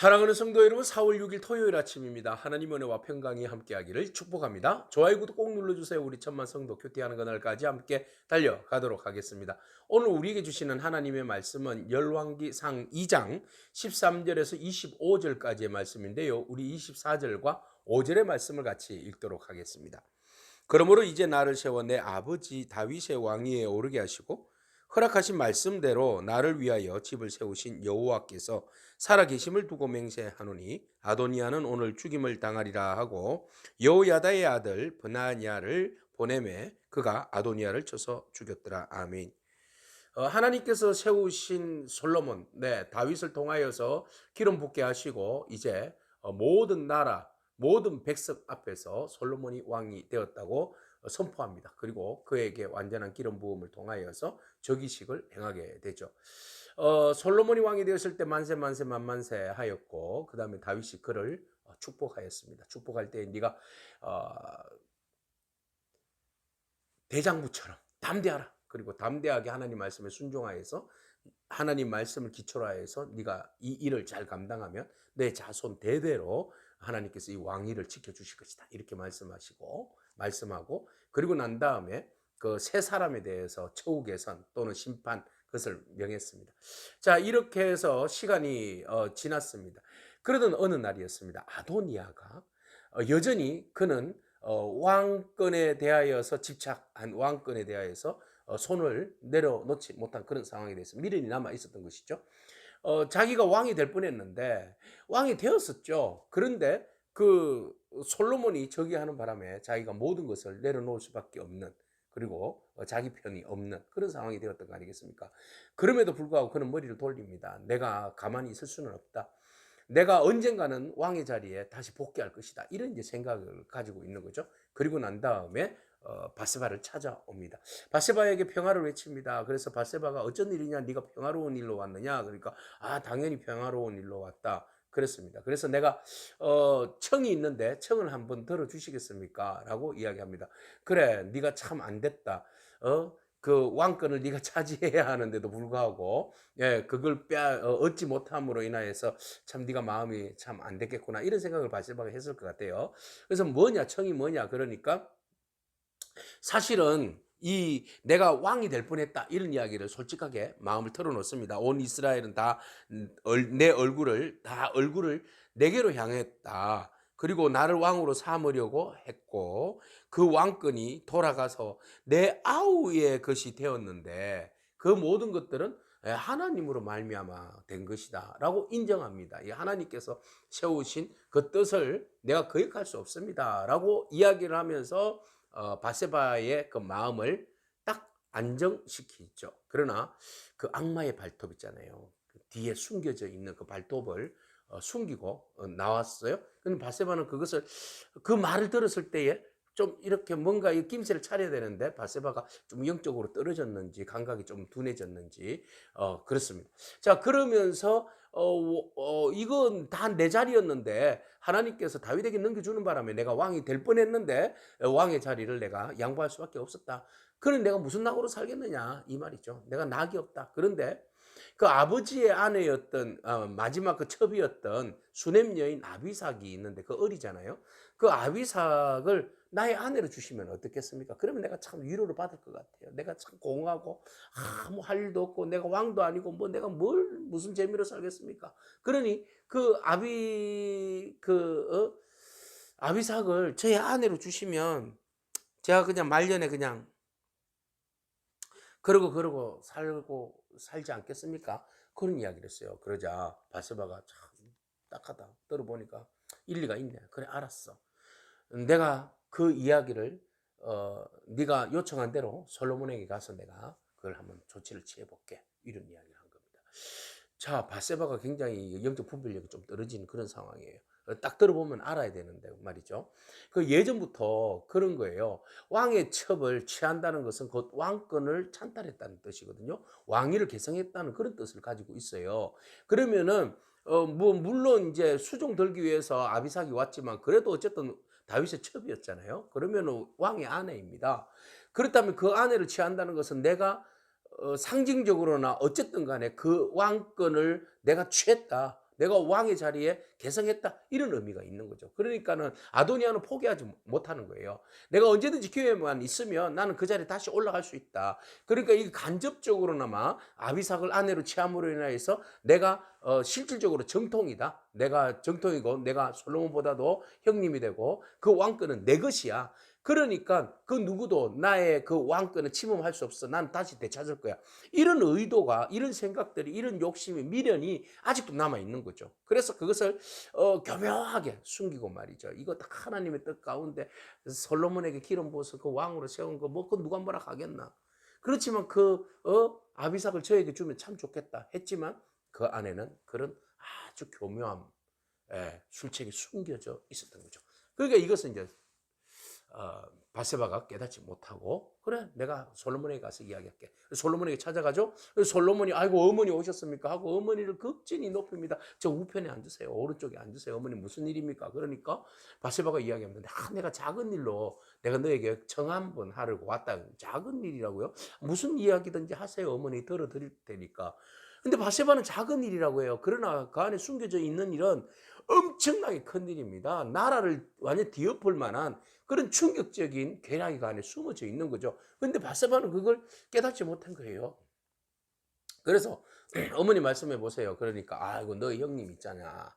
사랑하는 성도 여러분, 4월 6일 토요일 아침입니다. 하나님 은혜와 평강이 함께하기를 축복합니다. 좋아요, 구독 꼭 눌러주세요. 우리 천만 성도 큐티하는 그날까지 함께 달려가도록 하겠습니다. 오늘 우리에게 주시는 하나님의 말씀은 열왕기상 2장 13절에서 25절까지의 말씀인데요. 우리 24절과 5절의 말씀을 같이 읽도록 하겠습니다. 그러므로 이제 나를 세워 내 아버지 다윗의 왕위에 오르게 하시고 허락하신 말씀대로 나를 위하여 집을 세우신 여호와께서 살아계심을 두고 맹세하노니 아도니아는 오늘 죽임을 당하리라 하고 여호야다의 아들 브나냐를 보내매 그가 아도니아를 쳐서 죽였더라. 아멘. 하나님께서 세우신 솔로몬, 다윗을 통하여서 기름 붓게 하시고 이제 모든 나라, 모든 백성 앞에서 솔로몬이 왕이 되었다고 선포합니다. 그리고 그에게 완전한 기름 부음을 통하여서 즉위식을 행하게 되죠. 솔로몬이 왕이 되었을 때 만세 만세 만만세 하였고 그 다음에 다윗이 그를 축복하였습니다. 축복할 때 네가 대장부처럼 담대하라. 그리고 담대하게 하나님 말씀에 순종하여서 하나님 말씀을 기초로 해서 네가 이 일을 잘 감당하면 내 자손 대대로 하나님께서 이 왕위를 지켜주실 것이다. 이렇게 말씀하고 그리고 난 다음에 그 세 사람에 대해서 처우 개선 또는 심판 그것을 명했습니다. 자, 이렇게 해서 시간이 지났습니다. 그러던 어느 날이었습니다. 아도니아가 여전히 그는 왕권에 대하여서 집착한 왕권에 대하여서 손을 내려놓지 못한 그런 상황에 대해서 미련이 남아 있었던 것이죠. 자기가 왕이 될 뻔했는데 왕이 되었었죠. 그런데 그 솔로몬이 저기하는 바람에 자기가 모든 것을 내려놓을 수밖에 없는 그리고 자기 편이 없는 그런 상황이 되었던 거 아니겠습니까? 그럼에도 불구하고 그는 머리를 돌립니다. 내가 가만히 있을 수는 없다. 내가 언젠가는 왕의 자리에 다시 복귀할 것이다. 이런 이제 생각을 가지고 있는 거죠. 그리고 난 다음에 바세바를 찾아옵니다. 바세바에게 평화를 외칩니다. 그래서 바세바가 어쩐 일이냐, 네가 평화로운 일로 왔느냐. 그러니까 당연히 평화로운 일로 왔다. 그랬습니다. 그래서 내가 청이 있는데 청을 한번 들어주시겠습니까? 라고 이야기합니다. 그래, 네가 참 안 됐다. 그 왕권을 네가 차지해야 하는데도 불구하고 그걸 얻지 못함으로 인하여서 참 네가 마음이 참 안 됐겠구나 이런 생각을 바세바가 했을 것 같아요. 그래서 청이 뭐냐 그러니까 사실은 이 내가 왕이 될 뻔했다 이런 이야기를 솔직하게 마음을 털어놓습니다. 온 이스라엘은 다 내 얼굴을 내게로 향했다. 그리고 나를 왕으로 삼으려고 했고 그 왕권이 돌아가서 내 아우의 것이 되었는데 그 모든 것들은 하나님으로 말미암아 된 것이다라고 인정합니다. 이 하나님께서 세우신 그 뜻을 내가 거역할 수 없습니다라고 이야기를 하면서 바세바의 그 마음을 딱 안정시키죠. 그러나 그 악마의 발톱 있잖아요. 그 뒤에 숨겨져 있는 그 발톱을 숨기고 나왔어요. 근데 바세바는 그 말을 들었을 때에 좀 이렇게 뭔가 이 김새를 차려야 되는데 바세바가 좀 영적으로 떨어졌는지 감각이 좀 둔해졌는지 그렇습니다. 자, 그러면서 이건 다 내 자리였는데 하나님께서 다윗에게 넘겨주는 바람에 내가 왕이 될 뻔했는데 왕의 자리를 내가 양보할 수밖에 없었다. 그럼 내가 무슨 낙으로 살겠느냐 이 말이죠. 내가 낙이 없다. 그런데 그 아버지의 아내였던 마지막 그 첩이었던 수넴 여인 아비삭이 있는데 그 어리잖아요. 그 아비삭을 나의 아내로 주시면 어떻겠습니까? 그러면 내가 참 위로를 받을 것 같아요. 내가 참 공하고 아무 할 일도 없고 내가 왕도 아니고 뭐 내가 무슨 재미로 살겠습니까? 그러니 그 아비삭을 저의 아내로 주시면 제가 그냥 말년에 그냥 그러고 살지 않겠습니까? 그런 이야기를 했어요. 그러자 바세바가 참 딱하다. 들어보니까 일리가 있네. 그래, 알았어. 내가 그 이야기를 네가 요청한 대로 솔로몬에게 가서 내가 그걸 한번 조치를 취해볼게. 이런 이야기를 한 겁니다. 자, 바세바가 굉장히 영적 분별력이 좀 떨어지는 그런 상황이에요. 딱 들어보면 알아야 되는데 말이죠. 그 예전부터 그런 거예요. 왕의 첩을 취한다는 것은 곧 왕권을 찬탈했다는 뜻이거든요. 왕위를 개성했다는 그런 뜻을 가지고 있어요. 그러면은 뭐 물론 이제 수종 들기 위해서 아비삭이 왔지만 그래도 어쨌든 다윗의 첩이었잖아요. 그러면 왕의 아내입니다. 그렇다면 그 아내를 취한다는 것은 내가 상징적으로나 어쨌든 간에 그 왕권을 내가 취했다. 내가 왕의 자리에 계승했다. 이런 의미가 있는 거죠. 그러니까는 아도니아는 포기하지 못하는 거예요. 내가 언제든지 기회만 있으면 나는 그 자리에 다시 올라갈 수 있다. 그러니까 이게 간접적으로나마 아비삭을 아내로 취함으로 인해서 내가 실질적으로 정통이다. 내가 정통이고 내가 솔로몬보다도 형님이 되고 그 왕권은 내 것이야. 그러니까 그 누구도 나의 그 왕권을 침범할 수 없어. 난 다시 되찾을 거야. 이런 의도가, 이런 생각들이, 이런 욕심이, 미련이 아직도 남아 있는 거죠. 그래서 그것을 교묘하게 숨기고 말이죠. 이거 다 하나님의 뜻 가운데 솔로몬에게 기름 부어서 그 왕으로 세운 거 뭐 그 누가 뭐라 하겠나. 그렇지만 그 아비삭을 저에게 주면 참 좋겠다 했지만 그 안에는 그런 아주 교묘한 술책이 숨겨져 있었던 거죠. 그러니까 이것은 이제 바세바가 깨닫지 못하고 그래 내가 솔로몬에게 가서 이야기할게. 솔로몬에게 찾아가죠. 솔로몬이 아이고 어머니 오셨습니까 하고 어머니를 극진히 높입니다. 저 우편에 앉으세요. 오른쪽에 앉으세요. 어머니 무슨 일입니까? 그러니까 바세바가 이야기합니다. 내가 작은 일로 내가 너에게 청 한 번 하려고 왔다. 작은 일이라고요? 무슨 이야기든지 하세요. 어머니 들어드릴 테니까. 근데 바세바는 작은 일이라고 해요. 그러나 그 안에 숨겨져 있는 일은 엄청나게 큰 일입니다. 나라를 완전 뒤엎을 만한 그런 충격적인 계략이 그 안에 숨어져 있는 거죠. 그런데 바세바는 그걸 깨닫지 못한 거예요. 그래서 어머니 말씀해 보세요. 그러니까 아이고 너 형님 있잖아.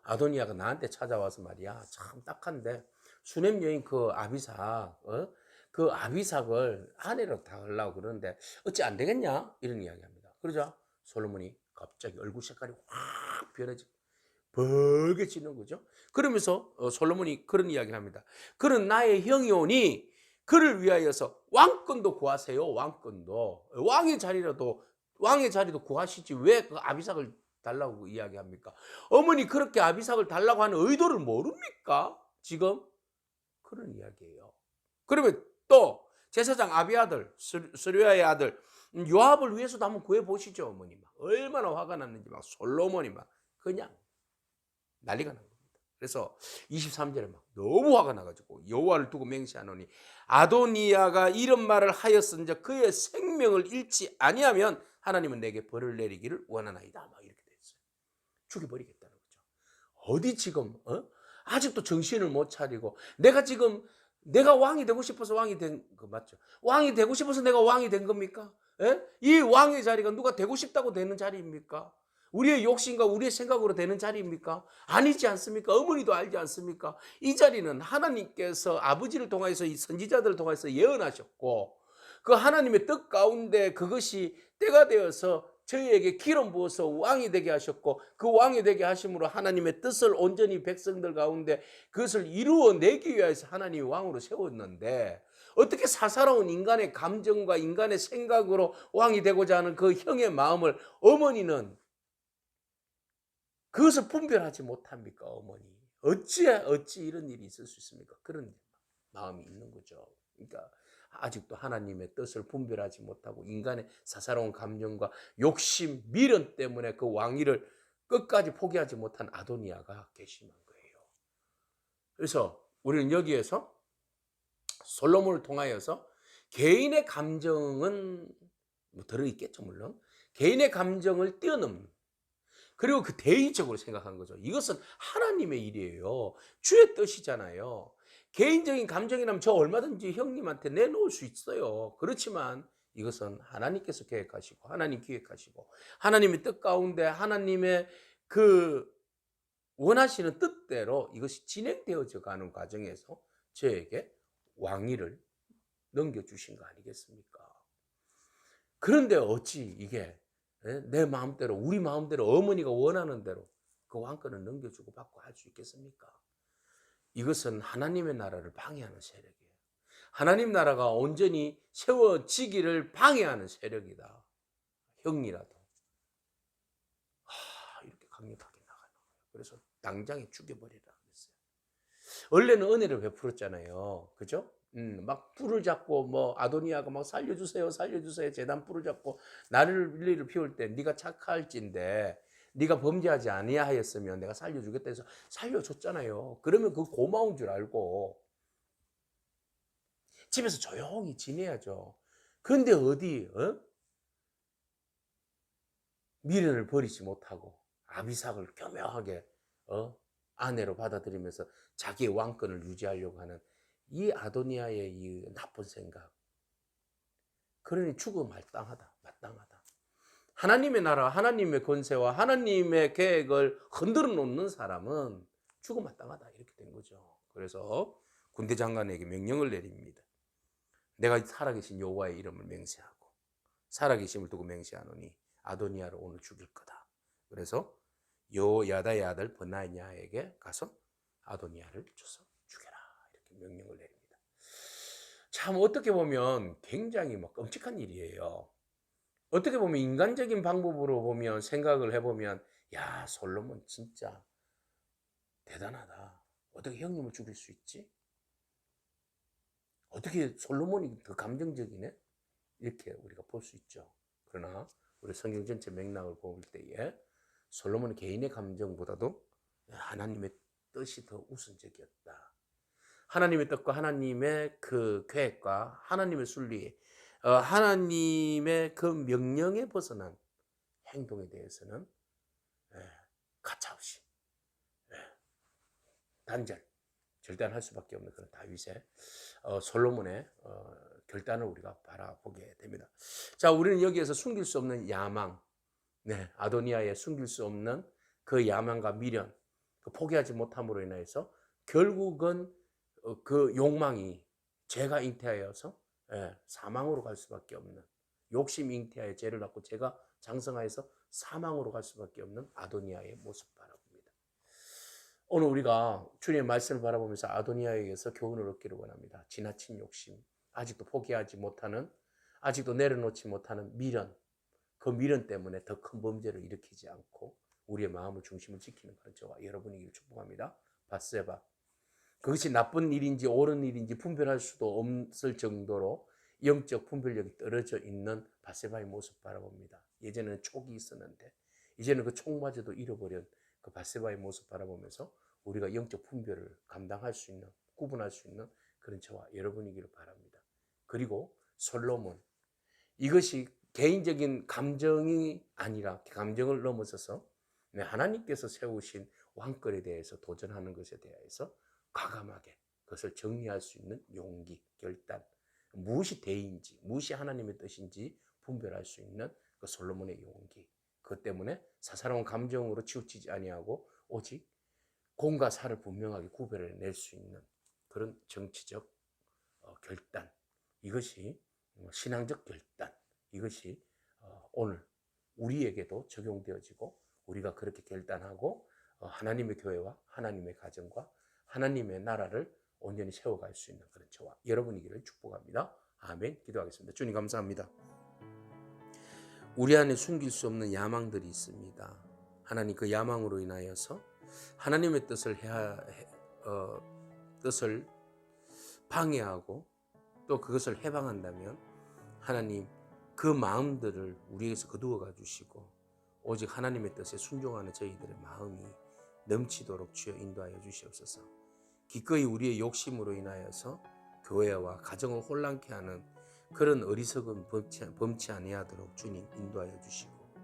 아도니아가 나한테 찾아와서 말이야. 참 딱한데 수냄 여인 그 아비삭 그 아비삭을 아내로 달라고 그러는데 어찌 안 되겠냐? 이런 이야기합니다. 그러자 솔로몬이 갑자기 얼굴 색깔이 확 변해지고 벌개지는 거죠. 그러면서 솔로몬이 그런 이야기를 합니다. 그는 나의 형이 오니 그를 위하여서 왕권도 구하세요. 왕권도. 왕의 자리도 구하시지 왜 그 아비삭을 달라고 이야기합니까? 어머니 그렇게 아비삭을 달라고 하는 의도를 모릅니까? 지금 그런 이야기예요. 그러면 또 제사장 아비아들, 스루야의 아들 요압을 위해서도 한번 구해 보시죠, 어머니. 막 얼마나 화가 났는지 막 솔로몬이 막 그냥 난리가 난 겁니다. 그래서 23절에 막 너무 화가 나가지고 여호와를 두고 맹세하노니 아도니아가 이런 말을 하였은즉 그의 생명을 잃지 아니하면 하나님은 내게 벌을 내리기를 원하나이다. 막 이렇게 됐어요. 죽여버리겠다는 거죠. 어디 지금 아직도 정신을 못 차리고 내가 왕이 되고 싶어서 왕이 된 거 맞죠? 왕이 되고 싶어서 내가 왕이 된 겁니까? 이 왕의 자리가 누가 되고 싶다고 되는 자리입니까? 우리의 욕심과 우리의 생각으로 되는 자리입니까? 아니지 않습니까? 어머니도 알지 않습니까? 이 자리는 하나님께서 아버지를 통해서 이 선지자들을 통해서 예언하셨고 그 하나님의 뜻 가운데 그것이 때가 되어서 저희에게 기름 부어서 왕이 되게 하셨고 그 왕이 되게 하심으로 하나님의 뜻을 온전히 백성들 가운데 그것을 이루어내기 위해서 하나님이 왕으로 세웠는데 어떻게 사사로운 인간의 감정과 인간의 생각으로 왕이 되고자 하는 그 형의 마음을 어머니는 그것을 분별하지 못합니까? 어머니 어찌 이런 일이 있을 수 있습니까? 그런 마음이 있는 거죠. 그러니까 아직도 하나님의 뜻을 분별하지 못하고 인간의 사사로운 감정과 욕심, 미련 때문에 그 왕위를 끝까지 포기하지 못한 아도니아가 괘씸한 거예요. 그래서 우리는 여기에서 솔로몬을 통하여서 개인의 감정은 들어있겠죠, 물론. 개인의 감정을 뛰어넘는 그리고 그 대의적으로 생각한 거죠. 이것은 하나님의 일이에요. 주의 뜻이잖아요. 개인적인 감정이라면 저 얼마든지 형님한테 내놓을 수 있어요. 그렇지만 이것은 하나님께서 계획하시고 하나님 기획하시고 하나님의 뜻 가운데 하나님의 그 원하시는 뜻대로 이것이 진행되어져 가는 과정에서 저에게 왕위를 넘겨주신 거 아니겠습니까? 그런데 어찌 이게 내 마음대로 우리 마음대로 어머니가 원하는 대로 그 왕권을 넘겨주고 받고 할 수 있겠습니까? 이것은 하나님의 나라를 방해하는 세력이에요. 하나님 나라가 온전히 세워지기를 방해하는 세력이다. 형이라도 이렇게 강력하게 나가는 거예요. 그래서 당장에 죽여버리라 그랬어요. 원래는 은혜를 베풀었잖아요. 그죠? 막 뿔을 잡고 뭐 아도니아가 막 살려주세요 재단 뿔을 잡고 나를 릴리를 피울 때 네가 착할진데 네가 범죄하지 아니하였으면 내가 살려주겠다 해서 살려줬잖아요. 그러면 그 고마운 줄 알고 집에서 조용히 지내야죠. 그런데 어디 미련을 버리지 못하고 아비삭을 교묘하게 아내로 받아들이면서 자기의 왕권을 유지하려고 하는 이 아도니아의 이 나쁜 생각. 그러니 죽어 마땅하다. 하나님의 나라, 하나님의 권세와 하나님의 계획을 흔들어 놓는 사람은 죽어 마땅하다. 이렇게 된 거죠. 그래서 군대 장관에게 명령을 내립니다. 내가 살아계신 여호와의 이름을 맹세하고 살아계심을 두고 맹세하노니 아도니아를 오늘 죽일 거다. 그래서 여호야다의 아들 버나냐에게 가서 아도니아를 줘서 죽여라. 이렇게 명령을 내립니다. 참 어떻게 보면 굉장히 끔찍한 일이에요. 어떻게 보면 인간적인 방법으로 보면 생각을 해보면 야 솔로몬 진짜 대단하다. 어떻게 형님을 죽일 수 있지? 어떻게 솔로몬이 더 감정적이네? 이렇게 우리가 볼 수 있죠. 그러나 우리 성경 전체 맥락을 볼 때에 솔로몬은 개인의 감정보다도 하나님의 뜻이 더 우선적이었다. 하나님의 뜻과 하나님의 그 계획과 하나님의 순리, 하나님의 그 명령에 벗어난 행동에 대해서는 가차없이 결단할 수밖에 없는 그런 다윗의 솔로몬의 결단을 우리가 바라보게 됩니다. 자, 우리는 여기에서 숨길 수 없는 야망, 아도니아의 숨길 수 없는 그 야망과 미련, 그 포기하지 못함으로 인해서 결국은 그 욕망이 죄가 잉태하여서 사망으로 갈 수밖에 없는, 욕심 잉태하여 죄를 낳고 죄가 장성하여서 사망으로 갈 수밖에 없는 아도니아의 모습 바라봅니다. 오늘 우리가 주님의 말씀을 바라보면서 아도니아에게서 교훈을 얻기를 원합니다. 지나친 욕심, 아직도 포기하지 못하는, 아직도 내려놓지 못하는 미련, 그 미련 때문에 더 큰 범죄를 일으키지 않고 우리의 마음을 중심을 지키는 그런 저와 여러분이기를 축복합니다. 밧세바, 그것이 나쁜 일인지 옳은 일인지 분별할 수도 없을 정도로 영적 분별력이 떨어져 있는 밧세바의 모습 바라봅니다. 예전에는 촉이 있었는데 이제는 그 촉마저도 잃어버린 그 밧세바의 모습 바라보면서 우리가 영적 분별을 감당할 수 있는, 구분할 수 있는 그런 저와 여러분이기를 바랍니다. 그리고 솔로몬, 이것이 개인적인 감정이 아니라 감정을 넘어서서 하나님께서 세우신 왕권에 대해서 도전하는 것에 대해서 과감하게 그것을 정리할 수 있는 용기, 결단, 무엇이 대의인지 무엇이 하나님의 뜻인지 분별할 수 있는 그 솔로몬의 용기, 그것 때문에 사사로운 감정으로 치우치지 아니하고 오직 공과 사를 분명하게 구별해 낼 수 있는 그런 정치적 결단, 이것이 신앙적 결단, 이것이 오늘 우리에게도 적용되어지고 우리가 그렇게 결단하고 하나님의 교회와 하나님의 가정과 하나님의 나라를 온전히 세워갈 수 있는 그런 저와 여러분이기를 축복합니다. 아멘. 기도하겠습니다. 주님 감사합니다. 우리 안에 숨길 수 없는 야망들이 있습니다. 하나님, 그 야망으로 인하여서 하나님의 뜻을 방해하고 또 그것을 해방한다면 하나님, 그 마음들을 우리에게서 거두어 주시고 오직 하나님의 뜻에 순종하는 저희들의 마음이 넘치도록 주여 인도하여 주시옵소서. 기꺼이 우리의 욕심으로 인하여서 교회와 가정을 혼란케 하는 그런 어리석은 범치 아니하도록 주님 인도하여 주시고,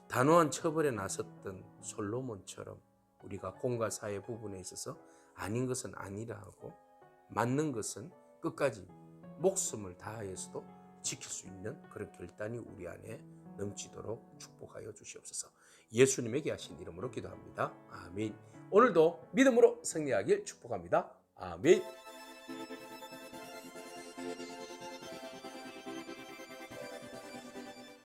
단호한 처벌에 나섰던 솔로몬처럼 우리가 공과 사의 부분에 있어서 아닌 것은 아니라고, 맞는 것은 끝까지 목숨을 다하여서도 지킬 수 있는 그런 결단이 우리 안에 넘치도록 축복하여 주시옵소서. 예수님에게 하신 이름으로 기도합니다. 아멘. 오늘도 믿음으로 승리하길 축복합니다. 아멘.